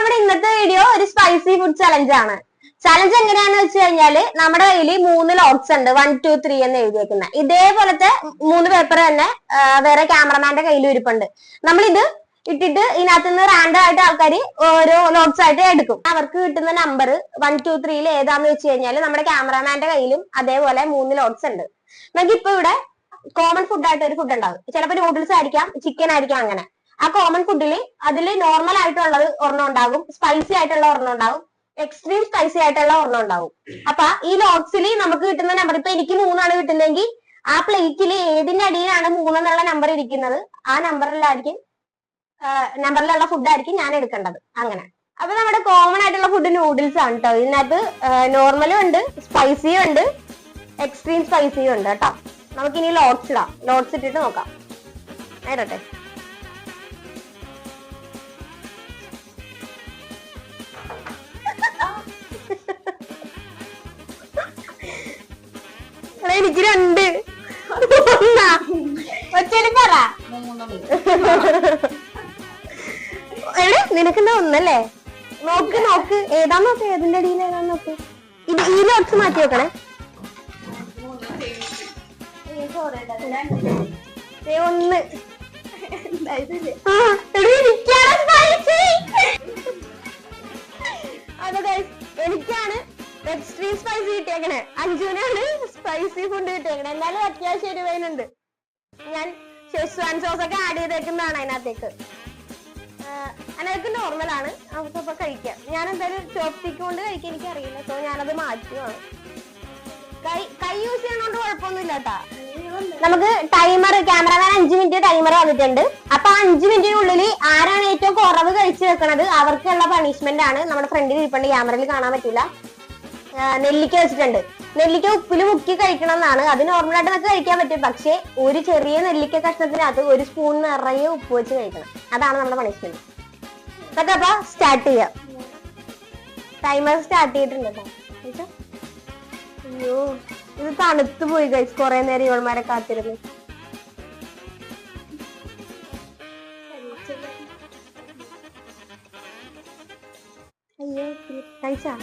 നമ്മുടെ ഇന്നത്തെ വീഡിയോ ഒരു സ്പൈസി ഫുഡ് ചലഞ്ച് ആണ്. ചലഞ്ച് എങ്ങനെയാന്ന് വെച്ച് കഴിഞ്ഞാല് നമ്മുടെ കയ്യിൽ 3 ലോട്ട്സ് ഉണ്ട്, 1, 2, 3 എന്ന് എഴുതിയേക്കുന്നത്. ഇതേപോലത്തെ 3 പേപ്പർ തന്നെ വേറെ ക്യാമറമാന്റെ കയ്യിൽ ഇരിപ്പുണ്ട്. നമ്മളിത് ഇട്ടിട്ട് ഇതിനകത്തുനിന്ന് റാൻഡം ആയിട്ട് ആൾക്കാർ ഓരോ ലോട്ട്സ് ആയിട്ട് എടുക്കും. അവർക്ക് കിട്ടുന്ന നമ്പർ 1, 2, 3 ഏതാന്ന് വെച്ച് കഴിഞ്ഞാൽ നമ്മുടെ ക്യാമറമാന്റെ കയ്യിലും അതേപോലെ 3 ലോട്ട്സ് ഉണ്ട്. നമുക്ക് ഇപ്പൊ ഇവിടെ കോമൺ ഫുഡ് ആയിട്ട് ഒരു ഫുഡ് ഉണ്ടാവും. ചിലപ്പോൾ നൂഡിൽസ് ആയിരിക്കാം, ചിക്കൻ ആയിരിക്കാം. അങ്ങനെ ആ കോമൺ ഫുഡിൽ അതിൽ നോർമൽ ആയിട്ടുള്ളത് ഒരെണ്ണം ഉണ്ടാകും, സ്പൈസി ആയിട്ടുള്ള ഒരെണ്ണം ഉണ്ടാകും, എക്സ്ട്രീം സ്പൈസി ആയിട്ടുള്ള ഒരെണ്ണം ഉണ്ടാകും. അപ്പൊ ഈ ലോട്ട്സിൽ നമുക്ക് കിട്ടുന്ന നമ്പർ, ഇപ്പൊ എനിക്ക് 3 കിട്ടുന്നതെങ്കിൽ ആ പ്ലേറ്റിൽ ഏതിന്റെ അടിയിലാണ് 3 എന്നുള്ള നമ്പർ ഇരിക്കുന്നത് ആ നമ്പറിലുള്ള ഫുഡായിരിക്കും ഞാൻ എടുക്കേണ്ടത്. അങ്ങനെ അപ്പൊ നമ്മുടെ കോമൺ ആയിട്ടുള്ള ഫുഡ് നൂഡിൽസ് ആണ് കേട്ടോ. ഇതിനകത്ത് നോർമലും ഉണ്ട്, സ്പൈസിയും ഉണ്ട്, എക്സ്ട്രീം സ്പൈസിയും ഉണ്ട് കേട്ടോ. നമുക്കിനി ലോട്ട്സ് ഇടാം. ലോട്ട്സ് ഇട്ടിട്ട് നോക്കാം. നേരട്ടെ. എനിക്ക് 2 ഒച്ചടി പറ. നിനക്കെന്താ ഒന്നല്ലേ? നോക്ക് ഏതാ നോക്ക്, ഏതിന്റെ അടിയിൽ ഏതാ നോക്ക്. ഇത് ഈ ലോട്ട്സ് മാറ്റി വെക്കണേ. ഒന്ന് എനിക്കാണ് എക്സ്ട്രീം സ്പൈസി കിട്ടിയേക്കണേ, അഞ്ജുനാണ് സ്പൈസി ഫുഡ് കിട്ടിയേക്കണേ. എന്നാലും അത്യാവശ്യം എരിവേനുണ്ട്. ഞാൻ ഷെസ്വാൻ സോസ് ഒക്കെ ആഡ് ചെയ്തേക്കുന്നതാണ് അതിനകത്തേക്ക്. അതിനകത്ത് നോർമലാണ്, നമുക്കിപ്പോ കഴിക്കാം. ഞാൻ എന്തായാലും ചോപ്സ്റ്റിക്ക് കൊണ്ട് കഴിക്കാൻ എനിക്ക് അറിയില്ല, സോ ഞാനത് മാറ്റുവാണ്. കൈ യൂസ് ചെയ്യണോണ്ട് കുഴപ്പമൊന്നുമില്ല കേട്ടാ. നമുക്ക് ടൈമർ, ക്യാമറമാൻ 5 മിനിറ്റ് ടൈമർ വന്നിട്ടുണ്ട്. അപ്പൊ 5 മിനിറ്റിനുള്ളിൽ ആരാണ് ഏറ്റവും കുറവ് കഴിച്ചു വെക്കണത് അവർക്കുള്ള പണിഷ്മെന്റ് ആണ്. നമ്മുടെ ഫ്രണ്ടിൽ ഇരിപ്പുണ്ട്, ക്യാമറയിൽ കാണാൻ പറ്റില്ല. നെല്ലിക്ക വെച്ചിട്ടുണ്ട്. നെല്ലിക്ക ഉപ്പിൽ മുക്കി കഴിക്കണം എന്നാണ്. അത് നോർമലായിട്ട് നമുക്ക് കഴിക്കാൻ പറ്റും, പക്ഷെ ഒരു ചെറിയ നെല്ലിക്ക കഷ്ണത്തിനകത്ത് 1 സ്പൂൺ നിറയെ ഉപ്പ് വെച്ച് കഴിക്കണം. അതാണ് നമ്മുടെ പണിഷ്മെന്റ്. അതൊക്കെ അപ്പൊ സ്റ്റാർട്ട് ചെയ്യാം. ടൈമർ സ്റ്റാർട്ട് ചെയ്തിട്ടുണ്ട് കേട്ടോ. അയ്യോ, ഇത് തണുത്തു പോയി ഗൈസ്. കുറെ നേരം ഇവൾമാരെ കാത്തിരുന്നു. അയ്യോ, കഴിച്ചാ?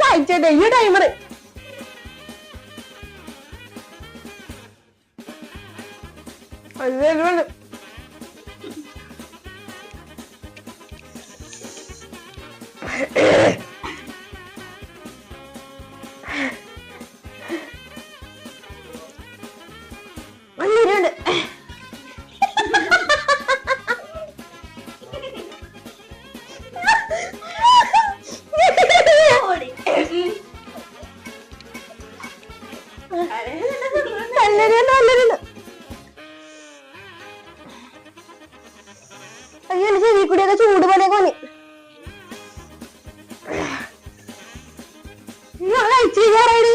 കഴിച്ചോട്ടെ ഈ ടൈമർ. അയ്യോ, അയ്യോ ചെവി കൂടിയൊക്കെ ചൂട് പോലെയൊക്കെ വന്നി. കഴിച്ചു കയറി.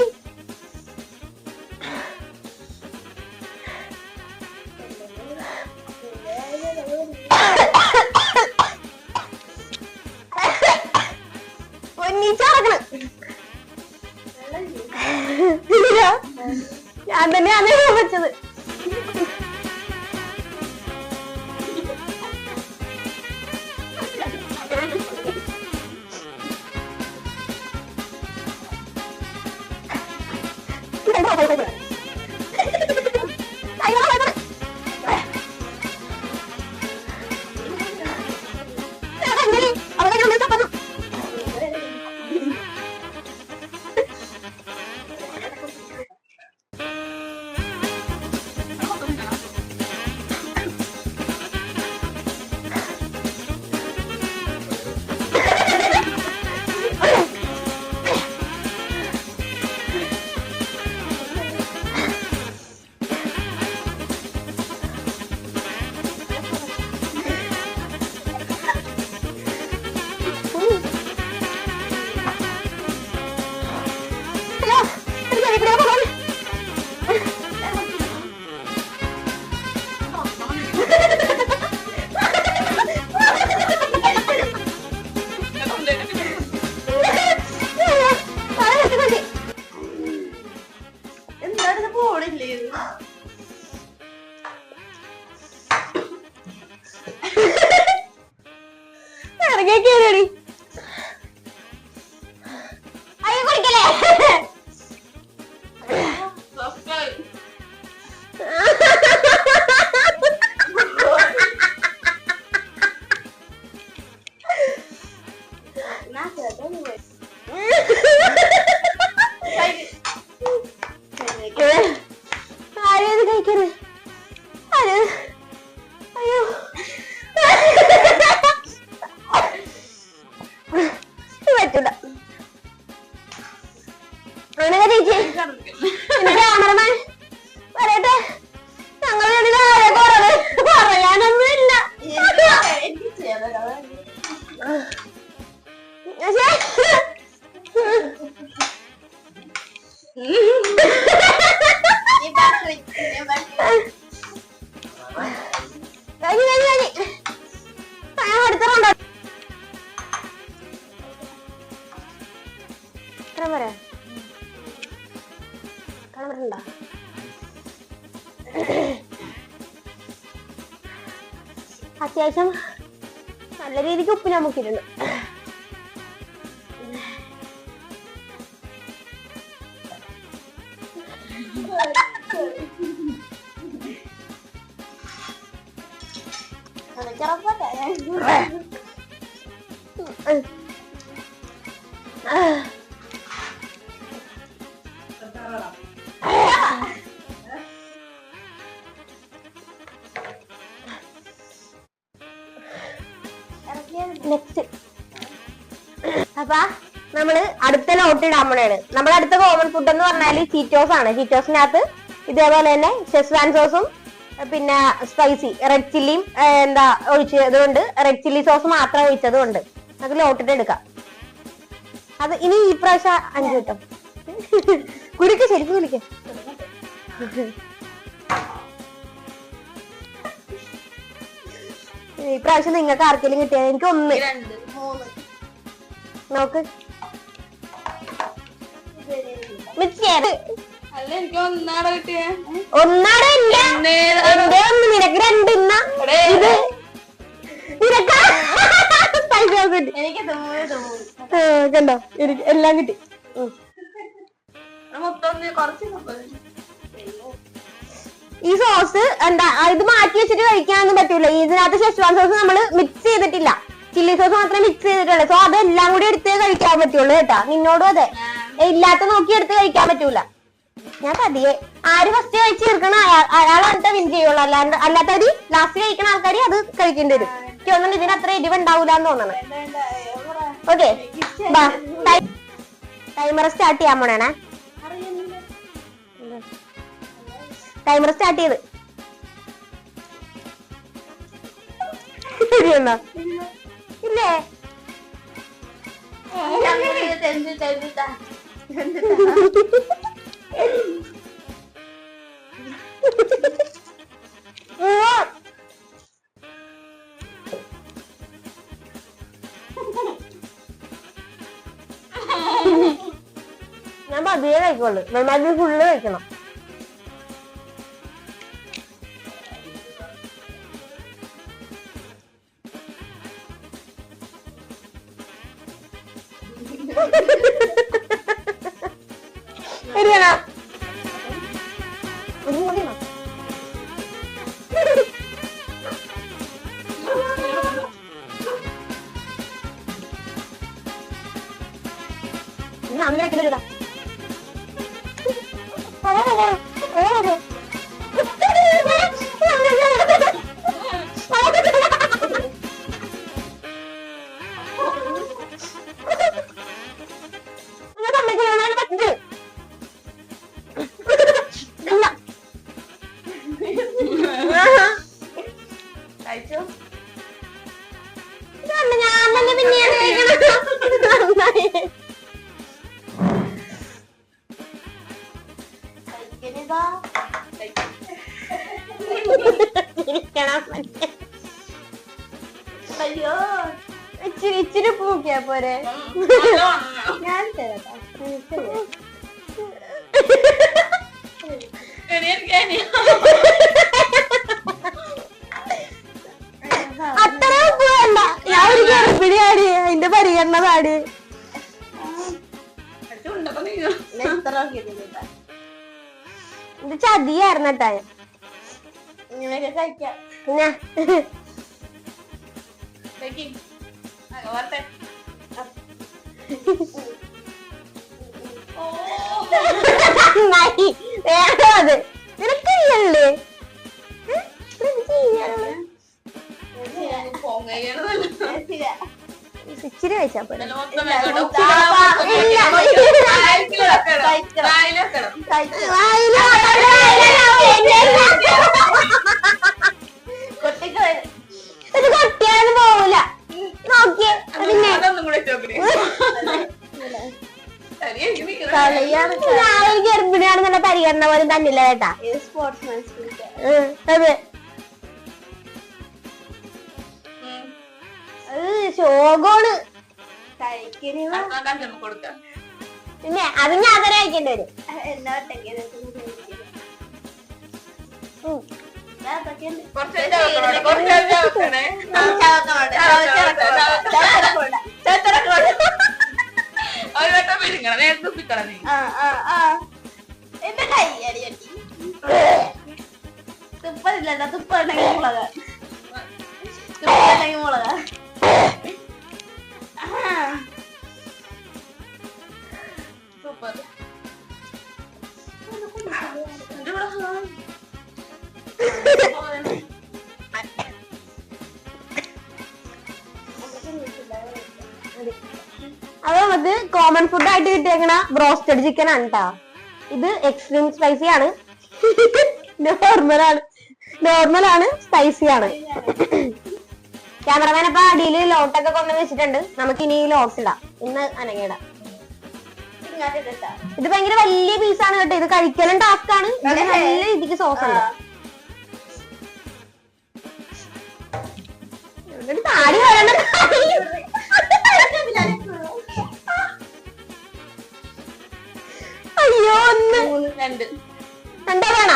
പൊന്നീച്ചറക്കണ്. ഞാൻ തന്നെയാണ് വെച്ചത്. പോണില്ലേ ഇറങ്ങി കേറി അയ്യോ കുടിക്കലേ ആരേത് കഴിക്കരുത് ആര് അയ്യോ പറ്റൂല അങ്ങനെ ചേച്ചി ക്യാമറമാൻ പറയട്ടെ ഞങ്ങളുടെ ആരെ കുറവ് പറയാനൊന്നുമില്ല അടുത്തുണ്ടോ എത്ര പറയാ കളറുണ്ടോ അത്യാവശ്യം നല്ല രീതിക്ക് ഉപ്പ് ഞാൻ മുക്കിയിട്ടുണ്ട് നെക്സ്റ്റ് അപ്പൊ നമ്മള് അടുത്ത നോട്ട് ഇടാൻ പോണാണ്. നമ്മുടെ അടുത്ത കോമൺ ഫുഡ് എന്ന് പറഞ്ഞാല് ചീറ്റോസ് ആണ്. ചീറ്റോസിനകത്ത് ഇതേപോലെ തന്നെ ഷെസ്വാൻ സോസും പിന്നെ സ്പൈസി റെഡ് ചില്ലിയും എന്താ ഒഴിച്ചതുകൊണ്ട് റെഡ് ചില്ലി സോസ് മാത്രം ഒഴിച്ചതും ഉണ്ട്. നമുക്ക് ലോട്ടിട്ട് എടുക്കാം. അത് ഇനി ഈ പ്രാവശ്യം 5 കിട്ടും. കുടിക്ക ശരിക്കും കുടിക്ക. ഈ പ്രാവശ്യം നിങ്ങൾക്ക് ആർക്കെങ്കിലും കിട്ടിയത് എനിക്ക് 1 2 3 നോക്ക് ഒന്നാടെ നിനക്ക് 2 ഇത് കണ്ടോ എനിക്ക് എല്ലാം കിട്ടി. ഈ സോസ് എന്താ ഇത് മാറ്റി വെച്ചിട്ട് കഴിക്കാനൊന്നും പറ്റൂല. ഇതിനകത്ത് ഷെസ്വാൻ സോസ് നമ്മള് മിക്സ് ചെയ്തിട്ടില്ല, ചില്ലി സോസ് മാത്രമേ മിക്സ് ചെയ്തിട്ടുള്ളൂ. സോ അതെല്ലാം കൂടി എടുത്തേ കഴിക്കാൻ പറ്റുള്ളൂ കേട്ടാ. നിന്നോടും അതെ, ഇല്ലാത്ത നോക്കി എടുത്ത് കഴിക്കാൻ പറ്റൂല. ഞാൻ പതിയെ ആര് ഫസ്റ്റ് കഴിച്ച് തീർക്കണ അയാളാണ് വിൻ ചെയ്യുള്ളൂ. അല്ലാത്തവര് ലാസ്റ്റ് കഴിക്കണ ആൾക്കാര് അത് കഴിക്കേണ്ടി വരും. എനിക്ക് തോന്നുന്നു ഇതിന് അത്ര എരിവ് ഉണ്ടാവൂലെന്ന് തോന്നണം. ഓക്കെ ടൈമർ സ്റ്റാർട്ട് ചെയ്യാൻ പോണേ. ടൈമർ സ്റ്റാർട്ട് ചെയ്ത് ശരിയെന്നാ ഇല്ലേ? ഞാൻ പതിയെ കഴിക്കുള്ളൂ. നന്നായി ഫുള്ള് കഴിക്കണം. ശരിയാണോ? അങ്ങനെ അയ്യോ ഇച്ചിരി പൂക്കിയാ പോരെ? ഞാൻ തരാം. അത്ര ഉപ്പ് വേണ്ട. ഞാൻ ഒരു ഗർഭിണിയാണ്, അതിന്റെ പരിഗണന താടി. ഇത് ചതിയായിരുന്നു കേട്ടാ. ഇങ്ങനെയൊക്കെ കഴിക്കാം. പിന്നെ വേറെ അത് നിനക്കല്ലേ ഇച്ചിരി കഴിച്ചാ പോലെ. ഇത് കൊട്ടിയാന്ന് പോവൂല. നോക്കിയേ പിന്നെ ഗർഭിണിയാണെന്നുള്ള പരിഗണന പോലും തന്നില്ല കേട്ടാ. അതെ ശോകോണ് പിന്നെ അത് ഞാൻ തന്നെ കഴിക്കേണ്ടി വരും. തുപ്പല്ല തുപ്പുണ്ടെങ്കിൽ മുളക തുപ്പുണ്ടെങ്കിൽ മുളക. സൂപ്പർ. അത് നമുക്ക് കോമൺ ഫുഡ് ആയിട്ട് കിട്ടിയേക്കണ ബ്രോസ്റ്റഡ് ചിക്കൻ ആണ് കേട്ടാ. ഇത് എക്സ്ട്രീം സ്പൈസി ആണ്, നോർമലാണ്, സ്പൈസി ആണ്. ക്യാമറമാൻ അപ്പൊ അടിയിൽ ലോട്ടൊക്കെ കൊണ്ടു വെച്ചിട്ടുണ്ട്. നമുക്ക് ഇനി ലോട്ട് ഇടാം. ഇന്ന് അനങ്ങയിടാം. ഇത് ഭയങ്കര വലിയ പീസാണ് കേട്ടോ. ഇത് കഴിക്കലും ടാസ്ക് ആണ്. നല്ല രീതിക്ക് സോസ് ഉണ്ട്. താടി വരണം. അയ്യോ രണ്ടാ വേണ.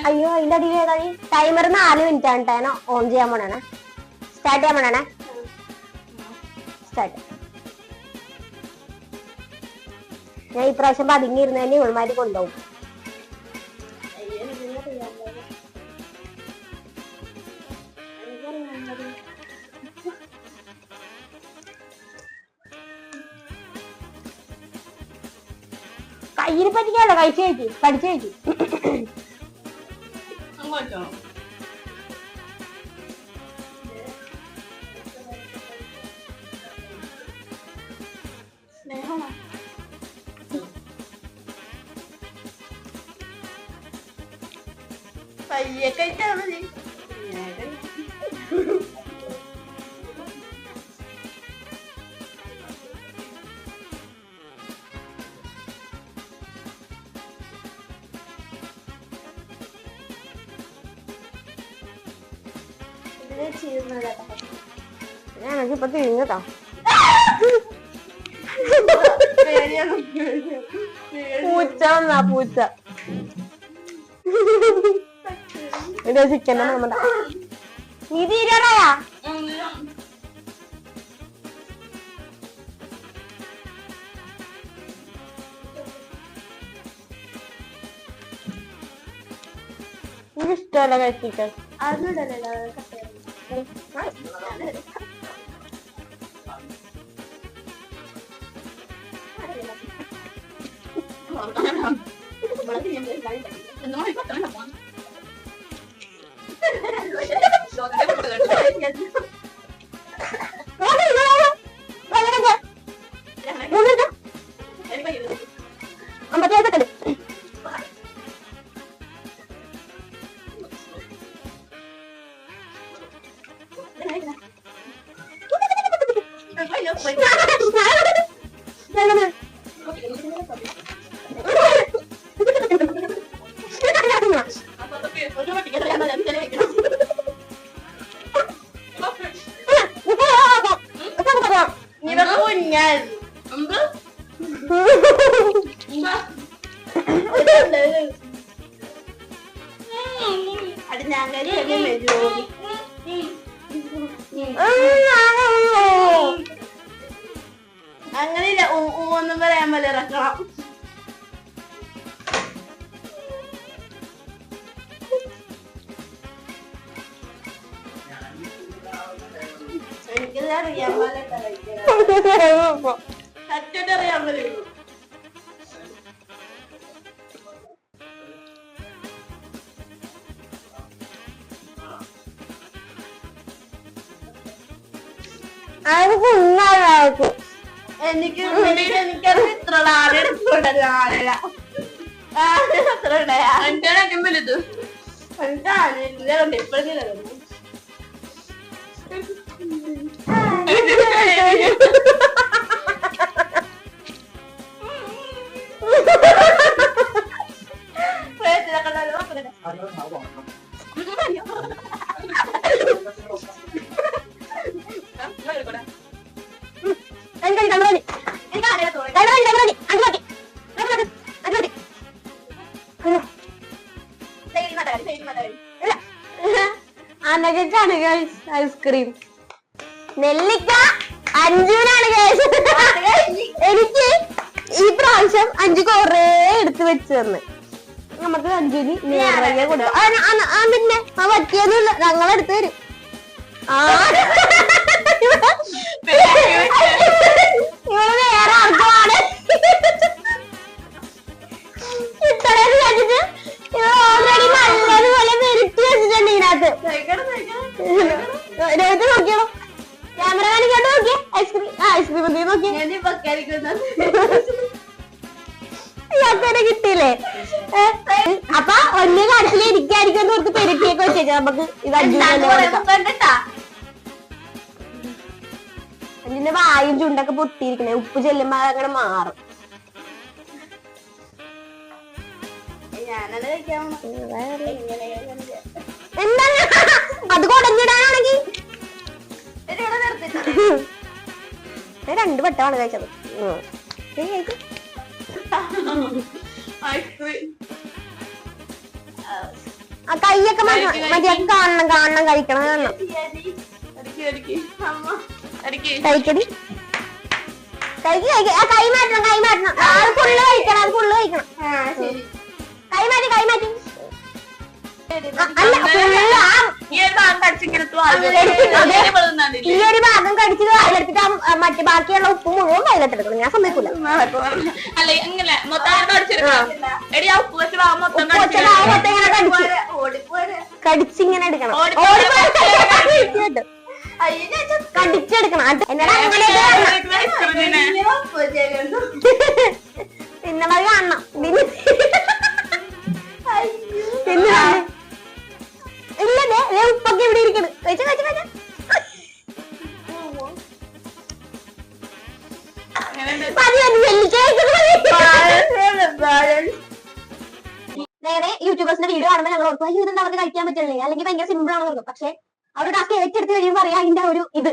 അയ്യോ അതിന്റെ അടിയിൽ ഏതാ? ടൈമർ 4 മിനിറ്റ് ആണ് കേട്ടോ. ഓൺ ചെയ്യാൻ പോണേ, സ്റ്റാർട്ട് ചെയ്യാൻ പോണേ. സ്റ്റാർട്ട്. ഞാൻ ഈ പ്രാവശ്യം പതുങ്ങിയിരുന്നതിന് ഇവൾമാര് കൊണ്ടുപോകും. കയ്യിൽ പറ്റിക്കാലോ. കഴിച്ചു പഠിച്ചു കഴിച്ചു. പയ്യെ കഴിച്ചാൽ മതി. ഞാനൊക്കെ ഇപ്പൊ തിരിഞ്ഞതാ. പൂച്ച വന്നാ പൂച്ച. ഇത് ചിക്കൻ നമ്മുടെ നീ തീരാറായാ? എനിക്ക് ഇഷ്ടമല്ല കഴിച്ചിരിക്കാൻ. അതിനോടല്ലോ ഞാൻ കഴിച്ചു അങ്ങനെയില്ല ഒന്നും പറയാൻ പോലെ ഇറക്കണം. എനിക്കത് അറിയാൻ പോലെ കറക്റ്റായിട്ട് അറിയാൻ പോലെ എനിക്ക് എനിക്കത് ഇത്ര ആരെടുത്തോണ്ടത് ആനല അത്ര ഉണ്ടായാ എനിക്ക് ആനയില്ല ഇപ്പഴില്ല അനകക്കാണ് ഐസ്ക്രീം. നെല്ലിക്ക അഞ്ജുവിനാണ് എനിക്ക് ഈ പ്രാവശ്യം അഞ്ചു കൊറേ എടുത്ത് വെച്ച് തന്ന്. നമുക്ക് അഞ്ജുവിന് നിറയെ കൊടുക്കാം. പിന്നെ ആ പറ്റിയൊന്നുമില്ല, ഞങ്ങളെടുത്ത് തരും. ഇവിടെ വേറെ ആർക്കുമാണ് ഇത്രയും വെച്ചിട്ട് ഇവർ ഓൾറെഡി നല്ലതുപോലെ പെരുട്ടി വെച്ചിട്ടുണ്ട് ഇതിനകത്ത്. രോഹിത് നോക്കിയോ, ക്യാമറ കാണിക്കോട്ട് നോക്കിയേ. ഐസ്ക്രീം എന്ത് നോക്കി ഇയാൾക്കൊരു കിട്ടിയില്ലേ? അപ്പൊ ഒന്നേ കാലത്തിൽ ഇരിക്കായിരിക്കും എന്ന് ഓർത്ത് പെരുട്ടിയൊക്കെ വെച്ചേക്കാം. നമുക്ക് ഇത് അഞ്ചിന്റെ വായും ചുണ്ടൊക്കെ പൊട്ടിയിരിക്കണേ. ഉപ്പ് ചെല്ലുമ്പോ അങ്ങനെ മാറും. എന്താണ് അത് കൊടഞ്ഞിടാനാണെങ്കിൽ രണ്ട് വട്ടമാണ് കഴിച്ചത്. ആ കൈയൊക്കെ മറ്റേ കാണണം കഴിക്കണം കാണണം. കഴിക്കടി കഴിക്ക്. ആ കൈ മാറ്റണം. അത് ഫുള്ള് കഴിക്കണം. കൈ മാറ്റി അല്ല ഈ ഒരു ഭാഗം കടിച്ചത് അതിലെടുത്തിട്ട് മറ്റേ ബാക്കിയുള്ള ഉപ്പ് മുഴുവൻ കയ്യിലെടുക്കണം. ഞാൻ സമ്മതിക്കൂല. കടിച്ചിങ്ങനെ എടുക്കണം. കടിച്ചെടുക്കണം. എന്നോട് അങ്ങനെ പിന്നെ മതി കാണണം. ഇല്ലേ ഉപ്പൊക്കെ ഇവിടെ ഇരിക്കണം. കഴിച്ച നേരെ യൂട്യൂബേഴ്സിന്റെ വീഡിയോ കാണുമ്പോൾ ഞങ്ങൾ ഓർക്കും ഇത് അവർക്ക് കഴിക്കാൻ പറ്റില്ലേ, അല്ലെങ്കിൽ ഭയങ്കര സിമ്പിൾ ആണെന്ന് ഓർക്കും. പക്ഷെ അവർ ടാസ്ക് ഏറ്റെടുത്ത് കഴിയുമ്പോൾ അറിയാം അതിന്റെ ഒരു ഇത്